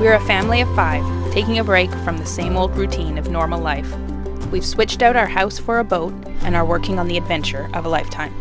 We're a family of 5, taking a break from the same old routine of normal life. We've switched out our house for a boat and are working on the adventure of a lifetime.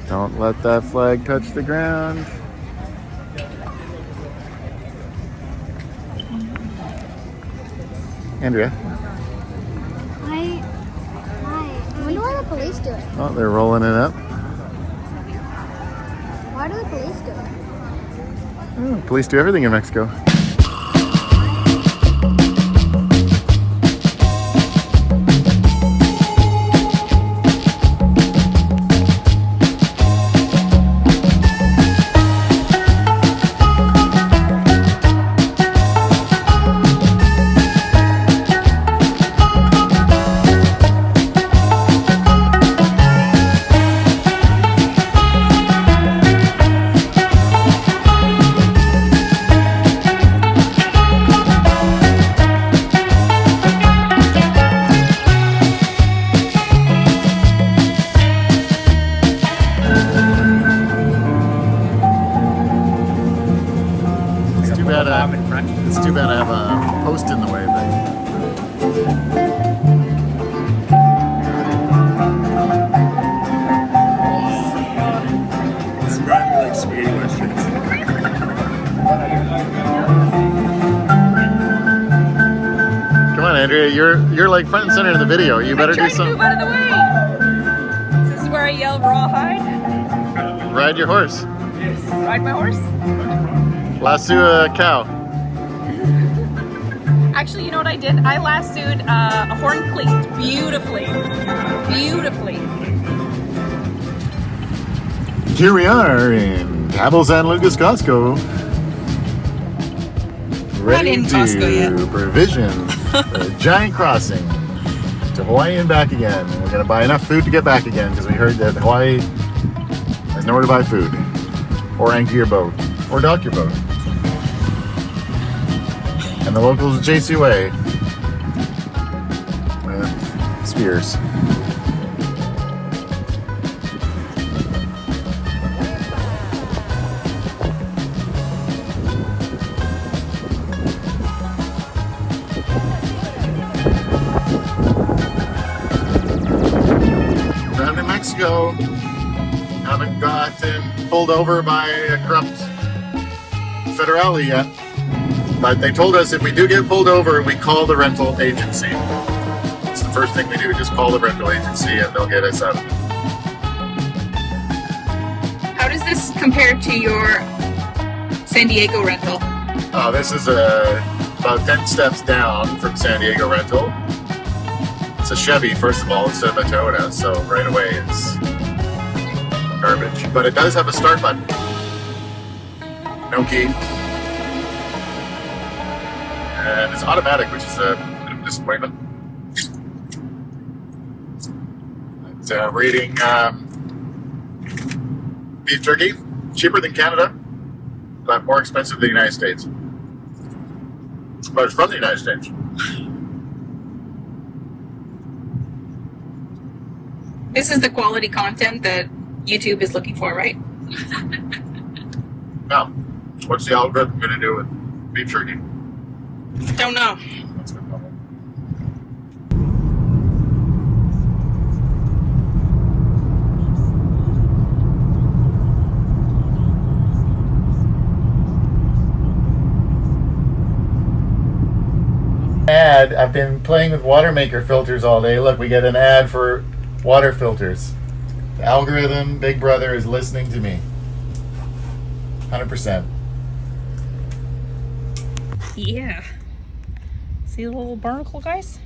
Don't let that flag touch the ground. Andrea. Hi. I wonder why the police do it. Oh, they're rolling it up. Why do the police do it? Oh, police do everything in Mexico. It's too bad I have a post in the way, This is driving me like spaghetti westerns. Come on, Andrea, you're like front and center in the video. You better do something. Move out of the way. This is where I yell rawhide. Ride your horse. Ride my horse. Lasso a cow. Actually, you know what I did? I lassoed a horn cleat beautifully. Beautifully. Here we are in Cabo San Lucas, Costco. Ready in to Costco yet. provision a giant crossing to Hawaii and back again. And we're going to buy enough food to get back again because we heard that Hawaii has nowhere to buy food. Or anchor your boat. Or dock your boat. And the locals will chase you away with spears. Down in Mexico, haven't gotten pulled over by a corrupt federale yet. But they told us if we do get pulled over, we call the rental agency. It's the first thing we do, just call the rental agency and they'll get us out. How does this compare to your San Diego rental? This is about 10 steps down from San Diego rental. It's a Chevy, first of all, instead of a Toyota, so right away it's garbage. But it does have a start button. No key. And it's automatic, which is a bit of a disappointment. But, we're eating beef jerky, cheaper than Canada, but more expensive than the United States. But it's from the United States. This is the quality content that YouTube is looking for, right? Now, what's the algorithm going to do with beef jerky? Don't know. That's no problem. Ad. I've been playing with water maker filters all day. Look, we get an ad for water filters. The algorithm, Big Brother, is listening to me. 100%. Yeah. See the little barnacle guys?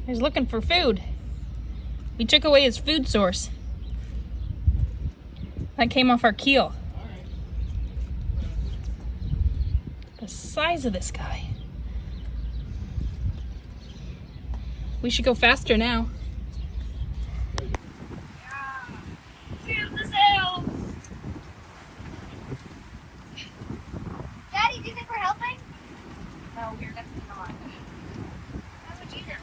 He's looking for food. We took away his food source. That came off our keel. The size of this guy. We should go faster now. Cheers the sails! Daddy, do you think we're helping? No, we're definitely not. How would you know?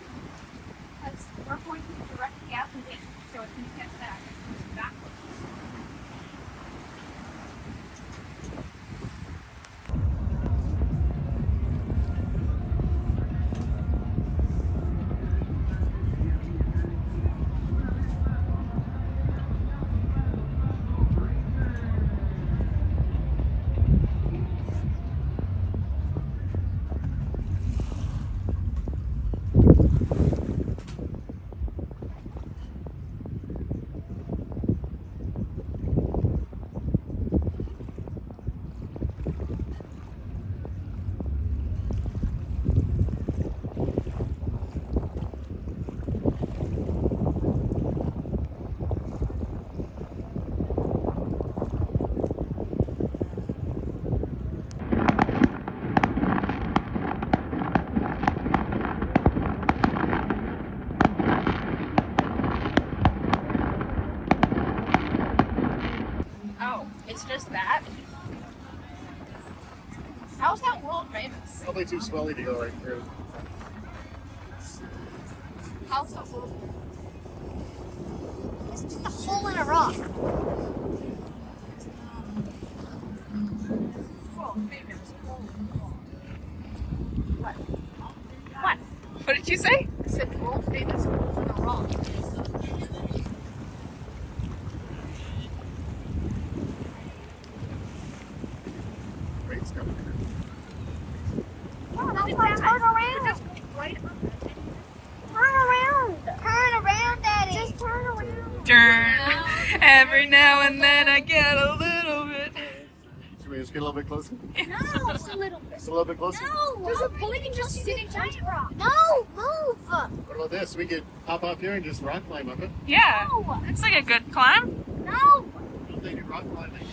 Because we're going directly out the wind, so if we catch that, it's backwards. It's just that. How's that world famous? Probably too swelly to go right through. How's that world? It's just a hole in a rock. What? What did you say? I said world famous hole in a rock. Great stuff. Oh, that's why turn around. Turn around. Turn around, Daddy. Just turn around. Turn. Every now and then I get a little bit. Should we just get a little bit closer? No, just a little bit. Just a little bit closer? No, there's a we can just sit in giant rock. No, move. What about this? We could hop off here and just rock climb up it. Yeah. No, Looks like a good climb. no. They do rock climbing.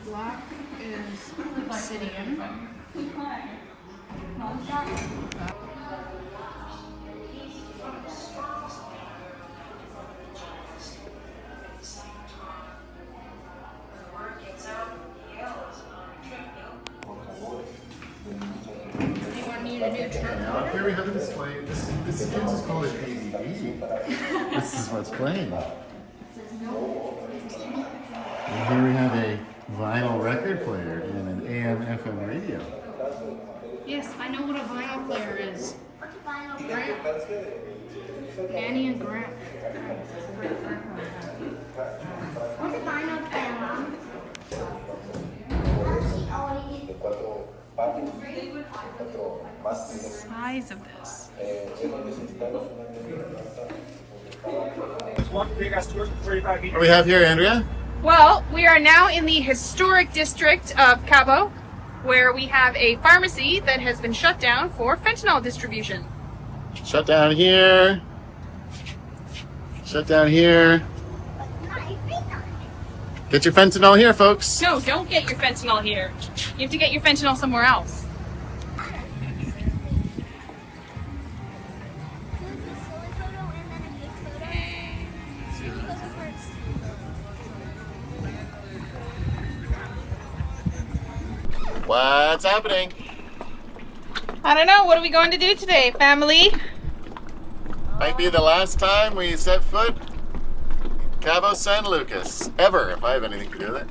Black is obsidian. Now, here we have a display. This is called an ADV. This is what's playing. And here we have a vinyl record player and an AM/FM radio. Yes, I know what a vinyl player is. Right? Annie and Grant. What's a vinyl player, Mom? Size of this. What do we have here, Andrea? Well, we are now in the historic district of Cabo, where we have a pharmacy that has been shut down for fentanyl distribution. Shut down here. Shut down here. Get your fentanyl here, folks. No, don't get your fentanyl here. You have to get your fentanyl somewhere else. What's happening? I don't know. What are we going to do today, family? Might be the last time we set foot in Cabo San Lucas. Ever, if I have anything to do with it.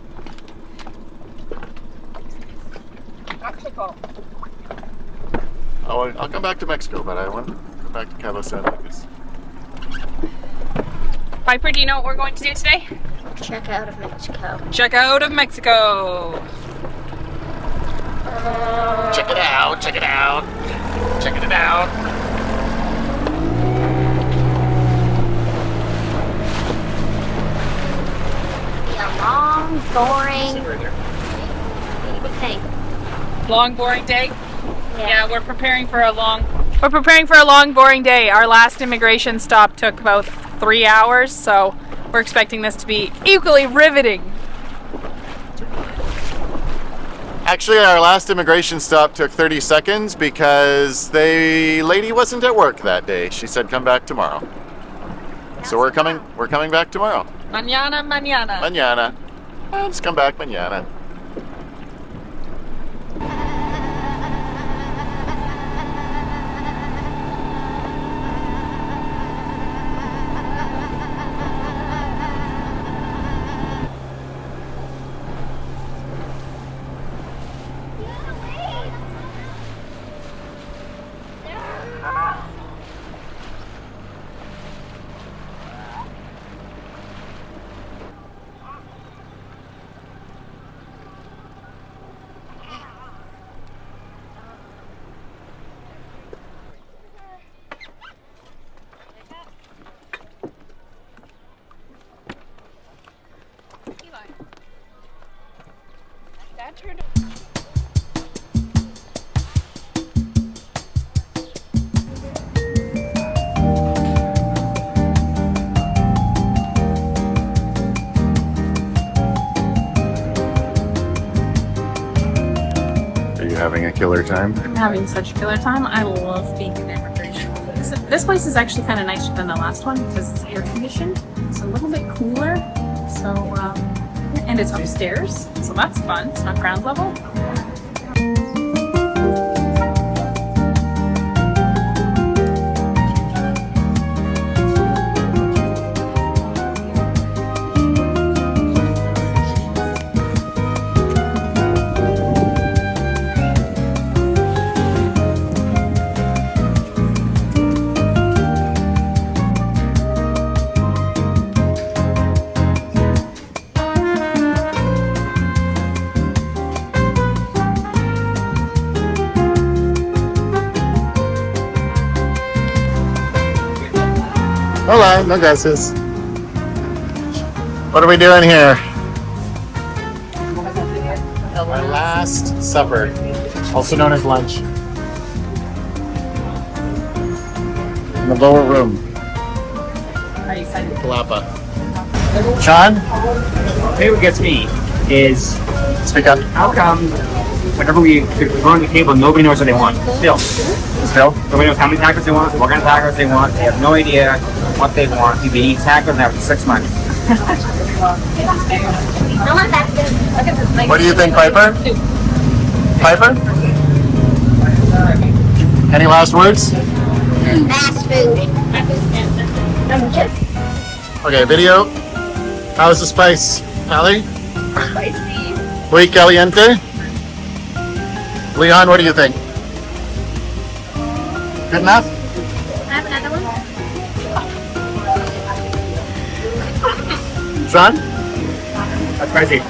Mexico. I'll come back to Mexico, but I want to go back to Cabo San Lucas. Piper, do you know what we're going to do today? Check out of Mexico. Check out of Mexico. Check it out, check it out. Checking it out. A long, boring thing. Long, boring day. Yeah, we're preparing for a long, boring day. Our last immigration stop took about 3 hours, so we're expecting this to be equally riveting. Actually, our last immigration stop took 30 seconds because the lady wasn't at work that day. She said come back tomorrow. So we're coming back tomorrow. Mañana. Mañana. Let's come back mañana. That turned. Are you having a killer time? I'm having such a killer time. I love being in immigration. This place is actually kind of nicer than the last one because it's air conditioned. It's a little bit cooler. So, and it's upstairs, so that's fun. It's not ground level. Hola, no gracias. What are we doing here? Our last supper, also known as lunch. In the lower room. Are you excited? Palapa. Sean? Maybe what gets me is Speak up. How come whenever we go on the table, nobody knows what they want? Still. Nobody knows how many tacos they want, what kind of tacos they want. They have no idea what they want. You've been eating tacos now for 6 months. What do you think, Piper? Piper? Any last words? Fast food. Okay, video. How's the spice, Ali? Spicy. Muy caliente? Leon, what do you think? Good enough? Have another one? Sean? That's crazy.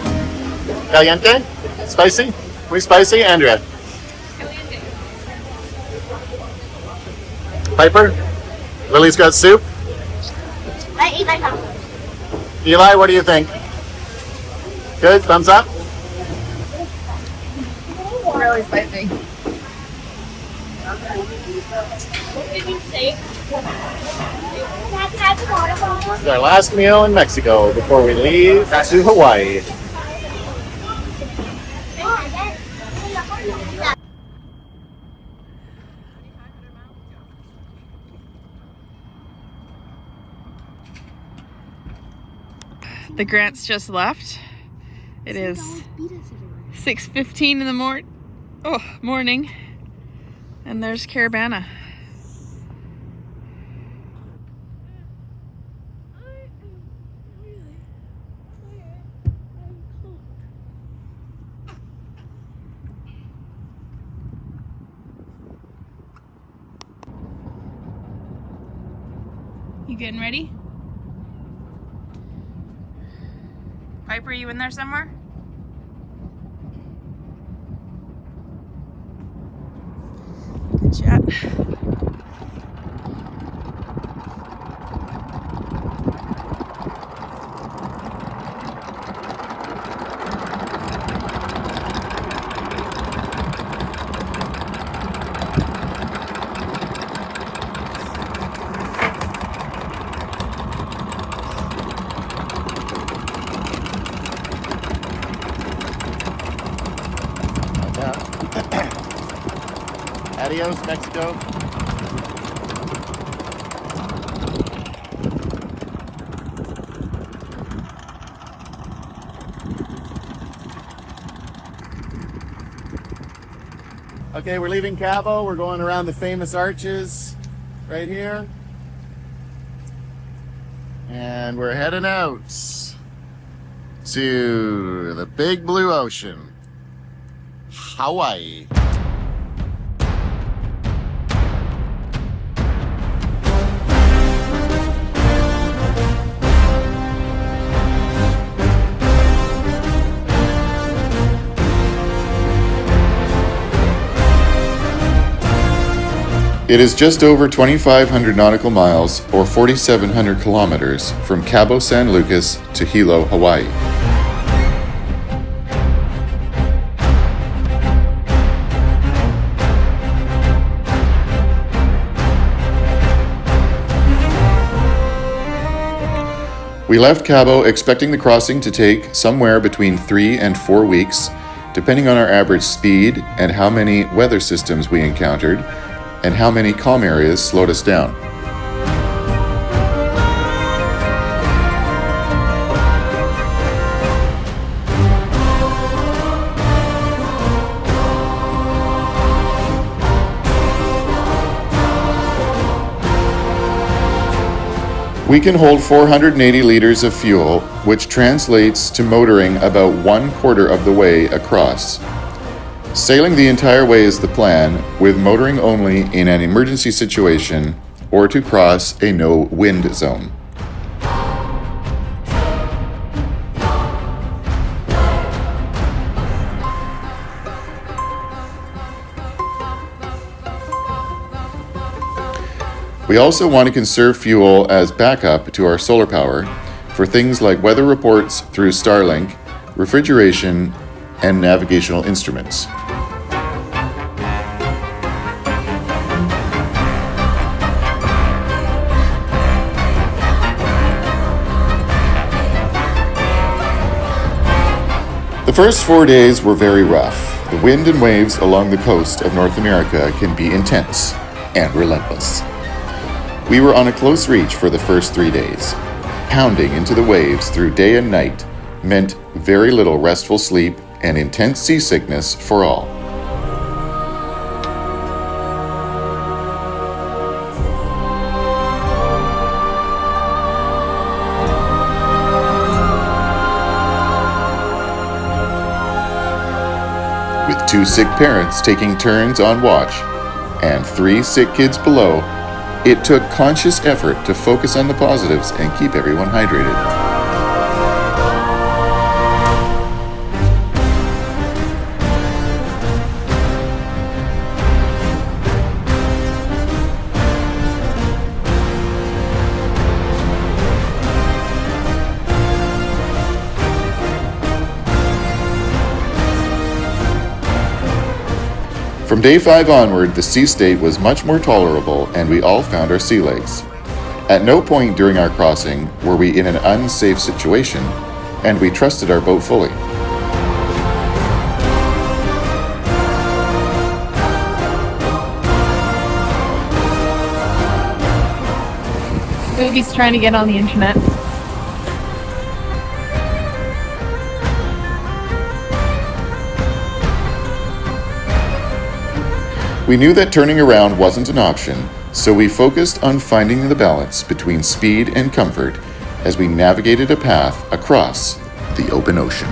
Caliente? Spicy? Muy spicy? Andrea? Piper? Lily's got soup? I eat my tacos. Eli, what do you think? Good? Thumbs up? Really spicy. What did you say? This is our last meal in Mexico before we leave to Hawaii. The Grants just left. It is 6:15 in the morning. And there's Caravana. You getting ready? Piper, you in there somewhere? Good chat. Adiós, Mexico. Okay, we're leaving Cabo. We're going around the famous arches right here. And we're heading out to the big blue ocean, Hawaii. It is just over 2,500 nautical miles, or 4,700 kilometers, from Cabo San Lucas to Hilo, Hawaii. We left Cabo expecting the crossing to take somewhere between 3 and 4 weeks, depending on our average speed and how many weather systems we encountered, and how many calm areas slowed us down. We can hold 480 liters of fuel, which translates to motoring about 1/4 of the way across. Sailing the entire way is the plan, with motoring only in an emergency situation or to cross a no-wind zone. We also want to conserve fuel as backup to our solar power for things like weather reports through Starlink, refrigeration, and navigational instruments. The first 4 days were very rough. The wind and waves along the coast of North America can be intense and relentless. We were on a close reach for the first 3 days. Pounding into the waves through day and night meant very little restful sleep and intense seasickness for all. With 2 sick parents taking turns on watch and 3 sick kids below, it took conscious effort to focus on the positives and keep everyone hydrated. From day 5 onward, the sea state was much more tolerable and we all found our sea legs. At no point during our crossing were we in an unsafe situation, and we trusted our boat fully. Baby's trying to get on the internet. We knew that turning around wasn't an option, so we focused on finding the balance between speed and comfort as we navigated a path across the open ocean.